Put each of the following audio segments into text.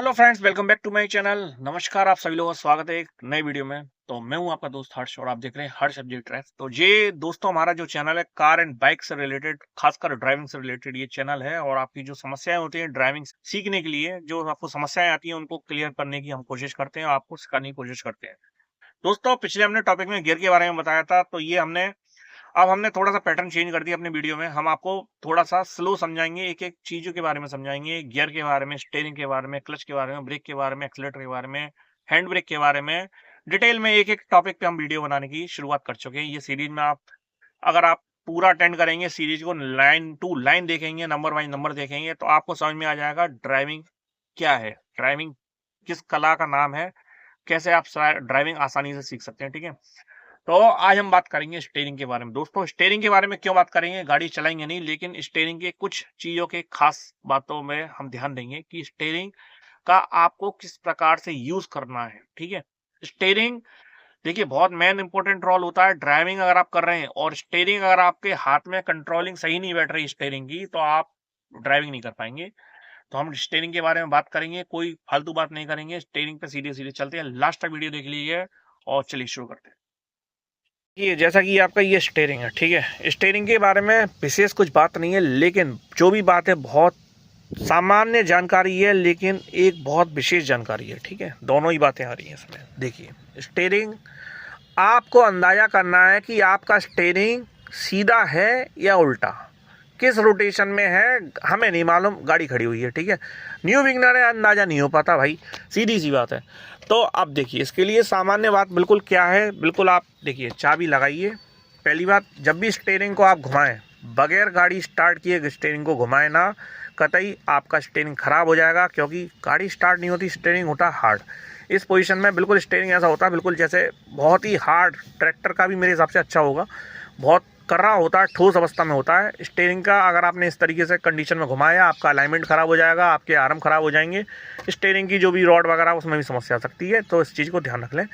Hello friends, welcome back to my channel. नमस्कार, आप सभी लोगों का स्वागत है एक नई वीडियो में। तो मैं हूं आपका दोस्त हर्ष और आप देख रहे हैं हर्ष सब्जेक्ट ट्रैक। तो ये दोस्तों हमारा जो चैनल है कार एंड बाइक से रिलेटेड, खासकर ड्राइविंग से रिलेटेड ये चैनल है। और आपकी जो समस्याएं होती हैं ड्राइविंग सीखने के लिए, जो आपको समस्याएं आती हैं उनको क्लियर करने की हम कोशिश करते हैं, आपको सिखाने की कोशिश करते हैं। दोस्तों, पिछले हमने टॉपिक में गियर के बारे में बताया था, तो ये हमने अब हमने थोड़ा-सा पैटर्न चेंज कर दिया अपने वीडियो में। हम आपको थोड़ा-सा स्लो समझाएँगे, एक-एक चीज़ों के बारे में समझाएँगे, गियर के बारे में, स्टीयरिंग के बारे में, क्लच के बारे में, ब्रेक के बारे में, एक्सीलरेटर के बारे में, हैंड ब्रेक के बारे में। डिटेल में एक-एक टॉपिक पे हम वीडियो बनाने की शुरुआत कर चुके हैं। ये सीरीज़ में अगर आप पूरा अटेंड करेंगे, सीरीज़ को लाइन टू लाइन देखेंगे, नंबर वाइज़ नंबर देखेंगे, तो आपको समझ में आ जाएगा ड्राइविंग क्या है? ड्राइविंग किस कला का नाम है? कैसे आप ड्राइविंग आसानी से सीख सकते हैं, ठीक है? तो आज हम बात करेंगे स्टीयरिंग के बारे में। दोस्तों, स्टीयरिंग के बारे में क्यों बात करेंगे, गाड़ी चलाएंगे नहीं, लेकिन स्टीयरिंग के कुछ चीजों के खास बातों में हम ध्यान देंगे कि स्टीयरिंग का आपको किस प्रकार से यूज करना है। ठीक है, स्टीयरिंग देखिए बहुत मेन इंपॉर्टेंट रोल होता है। ड्राइविंग अगर आप कर रहे हैं और स्टीयरिंग अगर आपके हाथ में कंट्रोलिंग सही नहीं बैठ रही स्टीयरिंग की, तो आप ड्राइविंग नहीं कर पाएंगे। तो हम स्टीयरिंग के बारे में बात करेंगे, कोई फालतू बात नहीं करेंगे, स्टीयरिंग पे सीधे सीधे चलते हैं। लास्ट तक वीडियो देख लीजिए और चलिए शुरू करते हैं। ये जैसा कि आपका ये स्टीयरिंग है, ठीक है। स्टीयरिंग के बारे में विशेष कुछ बात नहीं है, लेकिन जो भी बात है बहुत सामान्य जानकारी है, लेकिन एक बहुत विशेष जानकारी है। ठीक है, दोनों ही बातें आ रही हैं इसमें। देखिए, स्टीयरिंग आपको अंदाजा करना है कि आपका स्टीयरिंग सीधा है या उल्टा, किस रोटेशन में है, हमें नहीं मालूम, गाड़ी खड़ी हुई है। ठीक है, न्यू बिगनर है, अंदाजा नहीं हो पाता भाई, सीधी सी बात है। तो अब देखिए, इसके लिए सामान्य बात बिल्कुल क्या है, बिल्कुल आप देखिए, चाबी लगाइए। पहली बात, जब भी स्टीयरिंग को आप घुमाएं, बगैर गाड़ी स्टार्ट किए स्टीयरिंग को घुमाएं ना, कतई आपका स्टीयरिंग खराब हो जाएगा, क्योंकि गाड़ी स्टार्ट नहीं होती, स्टीयरिंग होता हार्ड। इस पोजीशन में बिल्कुल स्टीयरिंग ऐसा होता है, बिल्कुल जैसे बहुत ही हार्ड, ट्रैक्टर का भी मेरे हिसाब से अच्छा होगा, बहुत कर रहा होता है, ठोस अवस्था में होता है स्टीयरिंग का। अगर आपने इस तरीके से कंडीशन में घुमाया, आपका अलाइनमेंट खराब हो जाएगा, आपके आर्म खराब हो जाएंगे, स्टीयरिंग की जो भी रॉड वगैरह उसमें भी समस्या आ सकती है, तो इस चीज़ को ध्यान रख लें।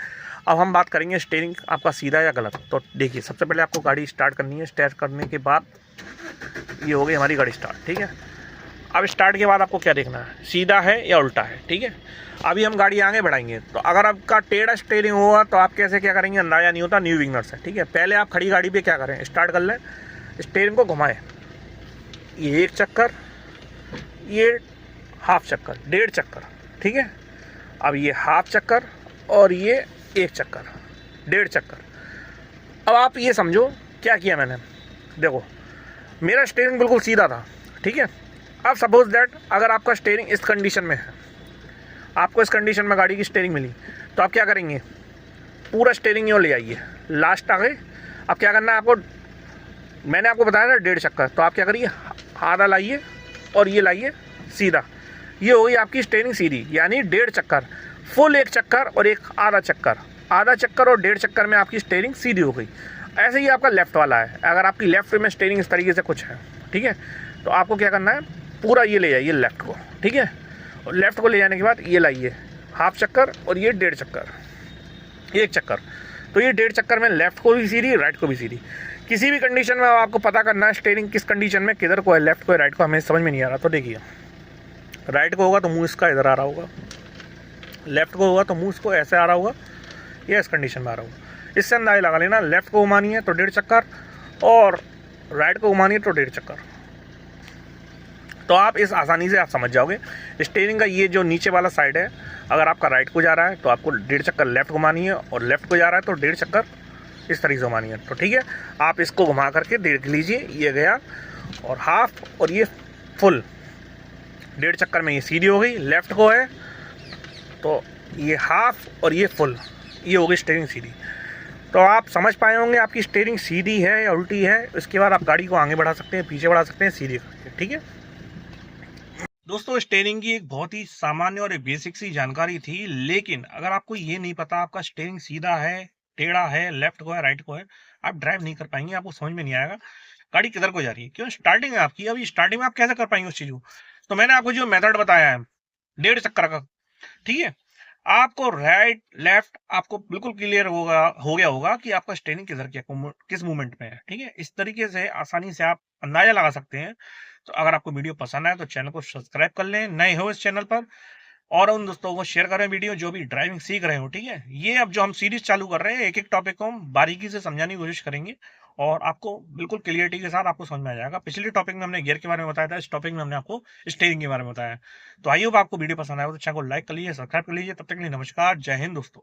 अब हम बात करेंगे स्टीयरिंग आपका सीधा या गलत। तो देखिए, सबसे पहले आपको गाड़ी स्टार्ट करनी है। स्टार्ट करने के बाद ये हो गई हमारी गाड़ी स्टार्ट। ठीक है, अब स्टार्ट के बाद आपको क्या देखना है, सीधा है या उल्टा है। ठीक है, अभी हम गाड़ी आगे बढ़ाएंगे, तो अगर आपका टेढ़ा स्टीयरिंग होगा तो आप कैसे क्या करेंगे, अंदाजा नहीं होता न्यू बिगनर से। ठीक है, पहले आप खड़ी गाड़ी पे क्या करें, स्टार्ट कर लें, स्टीयरिंग को घुमाएं, ये एक चक्कर, ये हाफ चक्कर, डेढ़ चक्कर। ठीक है, अब ये हाफ चक्कर और ये एक चक्कर, डेढ़ चक्कर। अब आप ये समझो क्या किया मैंने। देखो, मेरा स्टीयरिंग बिल्कुल सीधा था। ठीक है, अब सपोज दैट अगर आपका स्टीयरिंग इस कंडीशन में है, आपको इस कंडीशन में गाड़ी की स्टीयरिंग मिली, तो आप क्या करेंगे, पूरा स्टीयरिंग यूँ ले आइए, लास्ट आ गए। अब क्या करना है आपको, मैंने आपको बताया था डेढ़ चक्कर, तो आप क्या करिए, आधा लाइए और ये लाइए सीधा, ये हो गई आपकी स्टीयरिंग सीधी, यानी डेढ़ चक्कर। फुल एक चक्कर और एक आधा चक्कर, आधा चक्कर और डेढ़ चक्कर में आपकी स्टीयरिंग सीधी हो गई। ऐसे ही आपका लेफ्ट वाला है, अगर आपकी लेफ्ट में स्टीयरिंग इस तरीके से कुछ है, ठीक है, तो आपको क्या करना है, पूरा ये ले जाइए लेफ्ट को। ठीक है, और लेफ्ट को ले जाने के बाद ये लाइए हाफ चक्कर और ये डेढ़ चक्कर, एक चक्कर। तो ये डेढ़ चक्कर में लेफ्ट को भी सीधी, राइट को भी सीधी। किसी भी कंडीशन में आपको पता करना है स्टीयरिंग किस कंडीशन में किधर को है, लेफ्ट को है राइट को, हमें समझ में नहीं आ रहा। तो देखिए, राइट को होगा तो मुंह इसका इधर आ रहा होगा, लेफ्ट को होगा तो मुंह इसको ऐसे आ रहा होगा, ये इस कंडीशन में आ रहा होगा। इससे अंदाजा लगा लेना, लेफ्ट को घुमानी है तो डेढ़ चक्कर और राइट को घुमानी है तो डेढ़ चक्कर। तो आप इस आसानी से आप समझ जाओगे। स्टीयरिंग का ये जो नीचे वाला साइड है, अगर आपका राइट को जा रहा है तो आपको डेढ़ चक्कर लेफ्ट घुमानी है, और लेफ्ट को जा रहा है तो डेढ़ चक्कर इस तरीके से घुमानी है। तो ठीक है, आप इसको घुमा करके देख लीजिए, ये गया और हाफ और ये फुल, डेढ़ चक्कर में ये सीधी हो गई। लेफ्ट को है तो ये हाफ और ये फुल, ये हो गई स्टीयरिंग सीधी। तो आप समझ पाए होंगे आपकी स्टीयरिंग सीधी है या उल्टी है। इसके बाद आप गाड़ी को आगे बढ़ा सकते हैं, पीछे बढ़ा सकते हैं, सीधी करके। ठीक है दोस्तों, स्टीयरिंग की एक बहुत ही सामान्य और एक बेसिक सी जानकारी थी, लेकिन अगर आपको ये नहीं पता आपका स्टीयरिंग सीधा है, टेढ़ा है, लेफ्ट को है, राइट को है, आप ड्राइव नहीं कर पाएंगे, आपको समझ में नहीं आएगा गाड़ी किधर को जा रही है। क्यों, स्टार्टिंग है आपकी, अभी स्टार्टिंग में आप कैसे कर पाएंगे उस चीज को। तो मैंने आपको जो मेथड बताया है डेढ़ चक्कर का, ठीक है, आपको राइट लेफ्ट आपको बिल्कुल क्लियर हो गया होगा कि आपका स्टीयरिंग किधर किस मूवमेंट में है। ठीक है, इस तरीके से आसानी से आप अंदाजा लगा सकते हैं। तो अगर आपको वीडियो पसंद आए तो चैनल को सब्सक्राइब कर लें, नए हो इस चैनल पर और उन दोस्तों को शेयर करें वीडियो जो भी ड्राइविंग सीख रहे हो। ठीक है, ये अब जो हम सीरीज चालू कर रहे हैं, एक एक टॉपिक को हम बारीकी से समझाने की कोशिश करेंगे और आपको बिल्कुल क्लियरिटी के साथ आपको समझ में आ जाएगा। पिछले टॉपिक में हमने गियर के बारे में बताया था, इस टॉपिक में हमने आपको स्टीयरिंग के बारे में बताया। तो आई होप आपको वीडियो पसंद आया हो तो चैनल को लाइक कर लीजिए, सब्सक्राइब कर लीजिए। तब तक के लिए नमस्कार, जय हिंद दोस्तों।